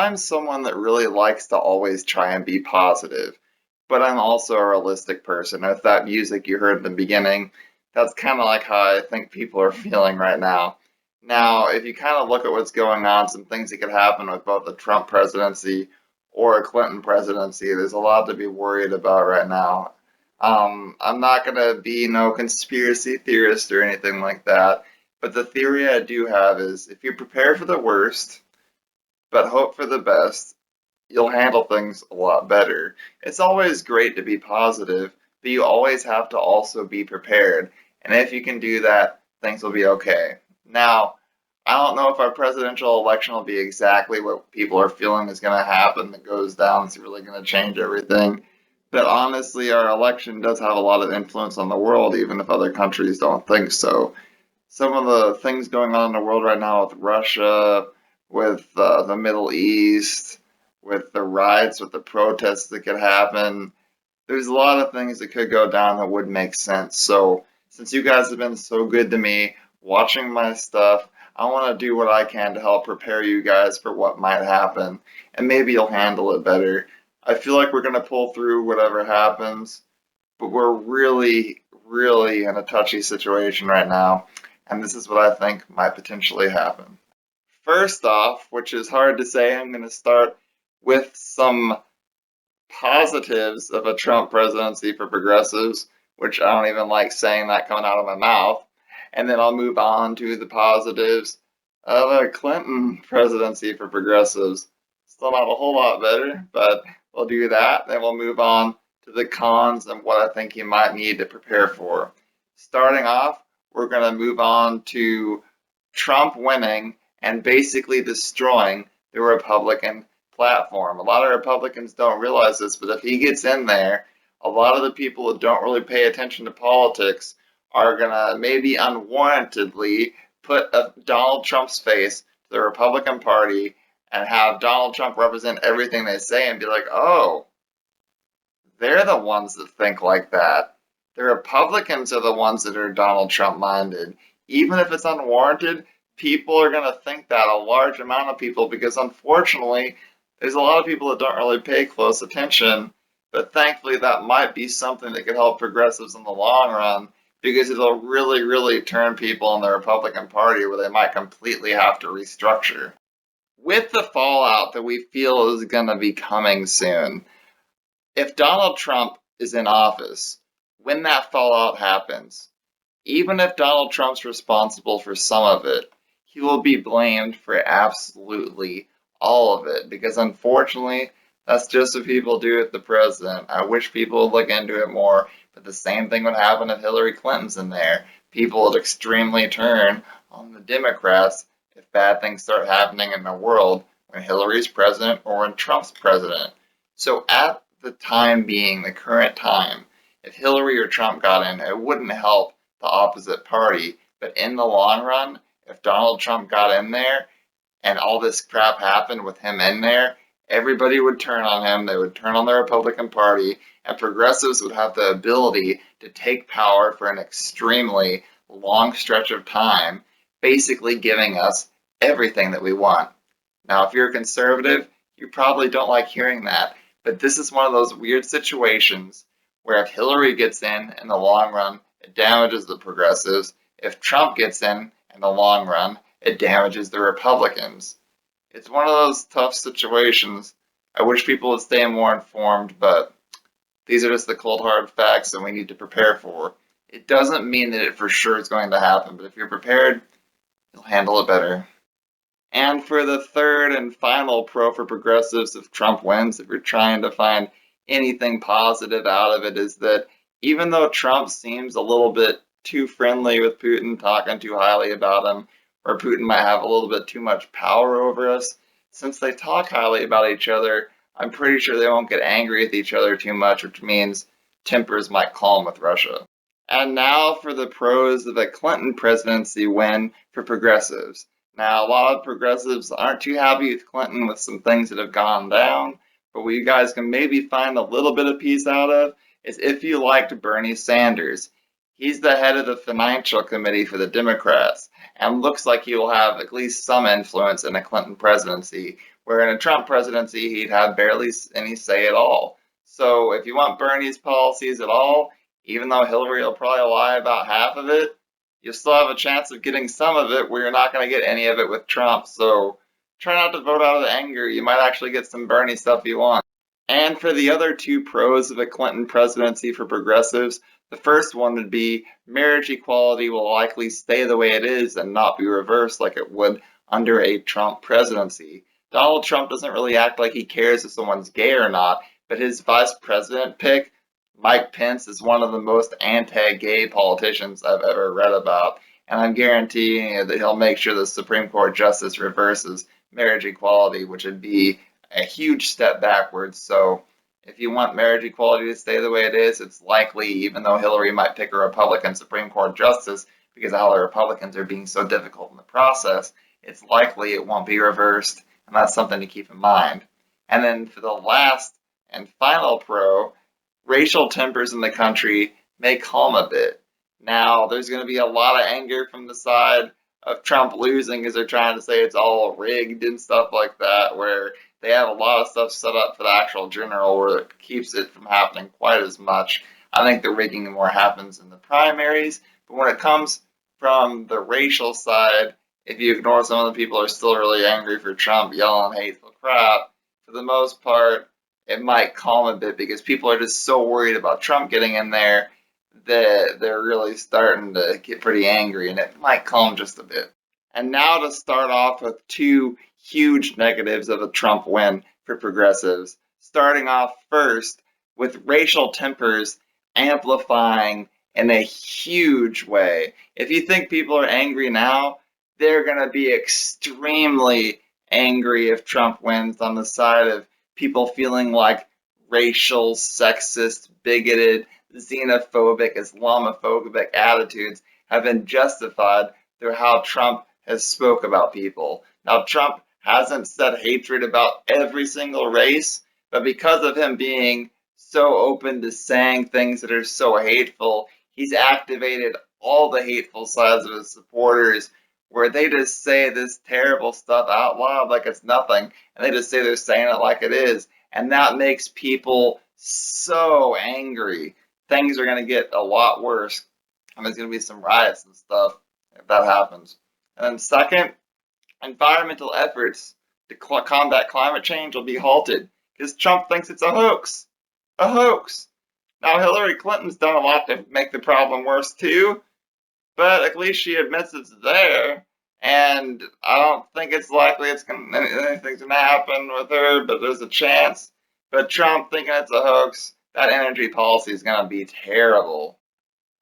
I'm someone that really likes to always try and be positive, but I'm also a realistic person. With that music you heard in the beginning, that's kind of like how I think people are feeling right now. Now, if you kind of look at what's going on, some things that could happen with both the Trump presidency or a Clinton presidency, there's a lot to be worried about right now. I'm not going to be no conspiracy theorist or anything like that, but the theory I do have is if you prepare for the worst, but hope for the best, you'll handle things a lot better. It's always great to be positive, but you always have to also be prepared. And if you can do that, things will be okay. Now, I don't know if our presidential election will be exactly what people are feeling is going to happen that goes down. It's really going to change everything. But honestly, our election does have a lot of influence on the world, even if other countries don't think so. Some of the things going on in the world right now with Russia, with the Middle East, with the riots, with the protests that could happen. There's a lot of things that could go down that would make sense. So, since you guys have been so good to me, watching my stuff, I want to do what I can to help prepare you guys for what might happen, and maybe you'll handle it better. I feel like we're going to pull through whatever happens, but we're really, really in a touchy situation right now, and this is what I think might potentially happen. First off, which is hard to say, I'm going to start with some positives of a Trump presidency for progressives, which I don't even like saying that coming out of my mouth. And then I'll move on to the positives of a Clinton presidency for progressives. Still not a whole lot better, but we'll do that. Then we'll move on to the cons and what I think you might need to prepare for. Starting off, we're going to move on to Trump winning and basically destroying the Republican platform. A lot of Republicans don't realize this, but if he gets in there, a lot of the people that don't really pay attention to politics are going to maybe unwarrantedly put Donald Trump's face to the Republican Party and have Donald Trump represent everything they say and be like, oh, they're the ones that think like that. The Republicans are the ones that are Donald Trump minded. Even if it's unwarranted, people are going to think that, a large amount of people, because unfortunately, there's a lot of people that don't really pay close attention, but thankfully that might be something that could help progressives in the long run, because it'll really, really turn people in the Republican Party where they might completely have to restructure. With the fallout that we feel is going to be coming soon, if Donald Trump is in office, when that fallout happens, even if Donald Trump's responsible for some of it, he will be blamed for absolutely all of it, because unfortunately, that's just what people do with the president. I wish people would look into it more, but the same thing would happen if Hillary Clinton's in there. People would extremely turn on the Democrats if bad things start happening in the world when Hillary's president or when Trump's president. So at the time being, the current time, if Hillary or Trump got in, it wouldn't help the opposite party. But in the long run, if Donald Trump got in there and all this crap happened with him in there, everybody would turn on him. They would turn on the Republican Party, and progressives would have the ability to take power for an extremely long stretch of time, basically giving us everything that we want. Now, if you're a conservative, you probably don't like hearing that, but this is one of those weird situations where if Hillary gets in the long run, it damages the progressives. If Trump gets in the long run, it damages the Republicans. It's one of those tough situations. I wish people would stay more informed, but these are just the cold hard facts that we need to prepare for. It doesn't mean that it for sure is going to happen, but if you're prepared, you'll handle it better. And for the third and final pro for progressives, if Trump wins, if you're trying to find anything positive out of it, is that even though Trump seems a little bit too friendly with Putin, talking too highly about him, or Putin might have a little bit too much power over us, since they talk highly about each other, I'm pretty sure they won't get angry with each other too much, which means tempers might calm with Russia. And now for the pros of a Clinton presidency win for progressives. Now, a lot of progressives aren't too happy with Clinton with some things that have gone down, but what you guys can maybe find a little bit of peace out of is if you liked Bernie Sanders. He's the head of the financial committee for the Democrats, and looks like he will have at least some influence in a Clinton presidency, where in a Trump presidency, he'd have barely any say at all. So if you want Bernie's policies at all, even though Hillary will probably lie about half of it, you still have a chance of getting some of it where you're not going to get any of it with Trump. So try not to vote out of anger. You might actually get some Bernie stuff you want. And for the other two pros of a Clinton presidency for progressives, the first one would be marriage equality will likely stay the way it is and not be reversed like it would under a Trump presidency. Donald Trump doesn't really act like he cares if someone's gay or not, but his vice president pick, Mike Pence, is one of the most anti-gay politicians I've ever read about, and I'm guaranteeing you that he'll make sure the Supreme Court justice reverses marriage equality, which would be a huge step backwards. So if you want marriage equality to stay the way it is, it's likely, even though Hillary might pick a Republican Supreme Court justice because all the Republicans are being so difficult in the process, it's likely it won't be reversed, and that's something to keep in mind. And then for the last and final pro, racial tempers in the country may calm a bit. Now, there's going to be a lot of anger from the side of Trump losing because they're trying to say it's all rigged and stuff like that, where they have a lot of stuff set up for the actual general where it keeps it from happening quite as much. I think the rigging more happens in the primaries, but when it comes from the racial side, if you ignore some of the people who are still really angry for Trump yelling hateful crap, for the most part, it might calm a bit because people are just so worried about Trump getting in there that they're really starting to get pretty angry, and it might calm just a bit. And now to start off with two huge negatives of a Trump win for progressives. Starting off first with racial tempers amplifying in a huge way. If you think people are angry now, they're going to be extremely angry if Trump wins on the side of people feeling like racial, sexist, bigoted, xenophobic, Islamophobic attitudes have been justified through how Trump has spoke about people. Now, Trump hasn't said hatred about every single race, but because of him being so open to saying things that are so hateful, he's activated all the hateful sides of his supporters where they just say this terrible stuff out loud like it's nothing, and they just say they're saying it like it is, and that makes people so angry. Things are going to get a lot worse, and there's going to be some riots and stuff if that happens. And then second, environmental efforts to combat climate change will be halted because Trump thinks it's a hoax. A hoax. Now, Hillary Clinton's done a lot to make the problem worse too, but at least she admits it's there, and I don't think it's likely anything's going to happen with her, but there's a chance. But Trump thinking it's a hoax, that energy policy is going to be terrible.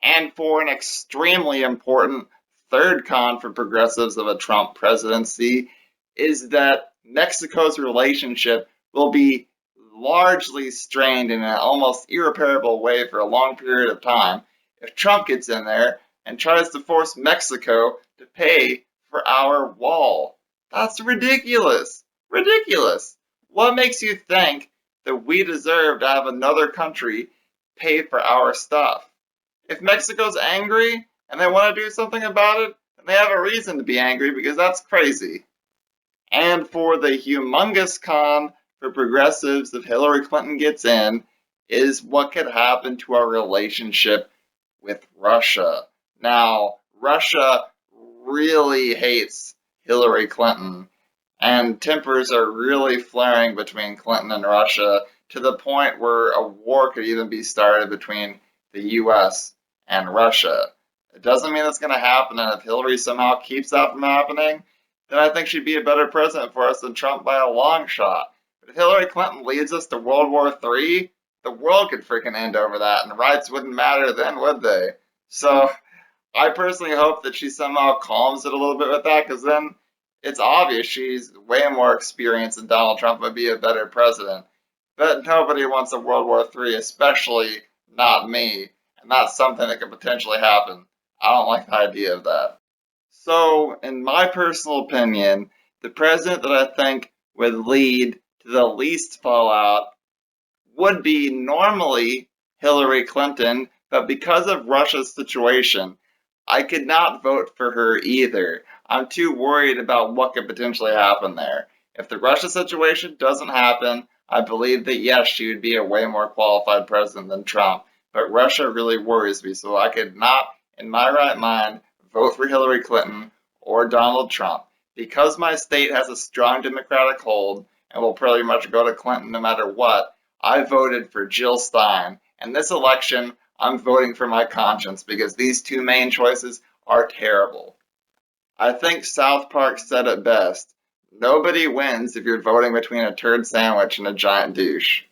And for an extremely important third con for progressives of a Trump presidency is that Mexico's relationship will be largely strained in an almost irreparable way for a long period of time if Trump gets in there and tries to force Mexico to pay for our wall. That's ridiculous. Ridiculous. What makes you think that we deserve to have another country pay for our stuff? If Mexico's angry and they want to do something about it, then they have a reason to be angry because that's crazy. And for the humongous con for progressives if Hillary Clinton gets in is what could happen to our relationship with Russia. Now, Russia really hates Hillary Clinton, and tempers are really flaring between Clinton and Russia to the point where a war could even be started between the U.S. and Russia. It doesn't mean it's going to happen, and if Hillary somehow keeps that from happening, then I think she'd be a better president for us than Trump by a long shot. But if Hillary Clinton leads us to World War III, the world could freaking end over that, and rights wouldn't matter then, would they? So I personally hope that she somehow calms it a little bit with that, because then it's obvious she's way more experienced than Donald Trump would be a better president. But nobody wants a World War III, especially not me, and that's something that could potentially happen. I don't like the idea of that. So, in my personal opinion, the president that I think would lead to the least fallout would be normally Hillary Clinton, but because of Russia's situation, I could not vote for her either. I'm too worried about what could potentially happen there. If the Russia situation doesn't happen, I believe that yes, she would be a way more qualified president than Trump. But Russia really worries me, so I could not, in my right mind, vote for Hillary Clinton or Donald Trump. Because my state has a strong Democratic hold and will pretty much go to Clinton no matter what, I voted for Jill Stein. And this election, I'm voting for my conscience because these two main choices are terrible. I think South Park said it best. Nobody wins if you're voting between a turd sandwich and a giant douche.